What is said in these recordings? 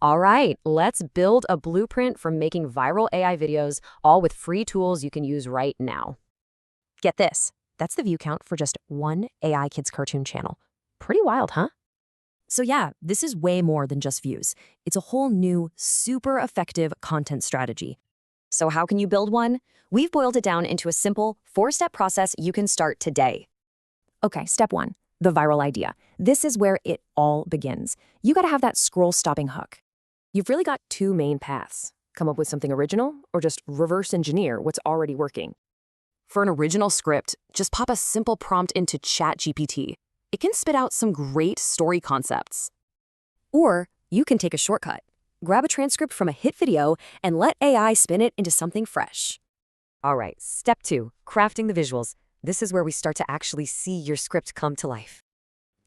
All right, let's build a blueprint for making viral AI videos, all with free tools you can use right now. Get this, that's the view count for just one AI Kids cartoon channel. Pretty wild, huh? So yeah, this is way more than just views. It's a whole new, super effective content strategy. So how can you build one? We've boiled it down into a simple, 4-step process you can start today. Okay, step 1, the viral idea. This is where it all begins. You gotta have that scroll-stopping hook. You've really got two main paths. Come up with something original, or just reverse engineer what's already working. For an original script, just pop a simple prompt into ChatGPT. It can spit out some great story concepts. Or you can take a shortcut. Grab a transcript from a hit video and let AI spin it into something fresh. All right, step 2, crafting the visuals. This is where we start to actually see your script come to life.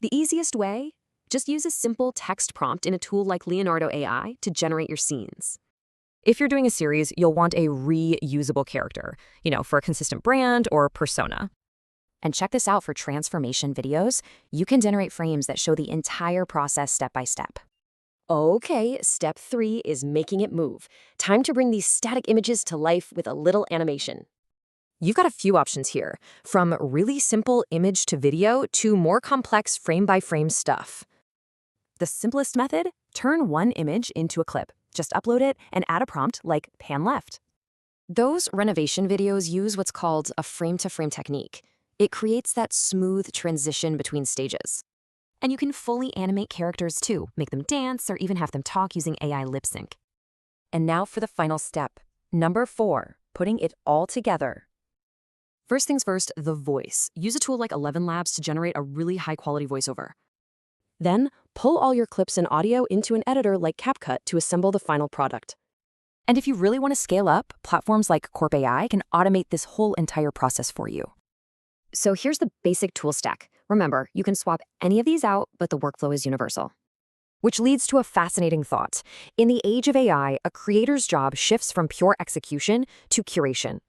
The easiest way? Just use a simple text prompt in a tool like Leonardo AI to generate your scenes. If you're doing a series, you'll want a reusable character, for a consistent brand or persona. And check this out for transformation videos. You can generate frames that show the entire process step by step. Okay, step 3 is making it move. Time to bring these static images to life with a little animation. You've got a few options here, from really simple image to video to more complex frame-by-frame stuff. The simplest method? Turn one image into a clip. Just upload it and add a prompt like pan left. Those renovation videos use what's called a frame-to-frame technique. It creates that smooth transition between stages. And you can fully animate characters too, make them dance or even have them talk using AI lip sync. And now for the final step. Number 4, putting it all together. First things first, the voice. Use a tool like 11 Labs to generate a really high-quality voiceover. Then, pull all your clips and audio into an editor like CapCut to assemble the final product. And if you really want to scale up, platforms like Corp AI can automate this whole entire process for you. So here's the basic tool stack. Remember, you can swap any of these out, but the workflow is universal. Which leads to a fascinating thought. In the age of AI, a creator's job shifts from pure execution to curation.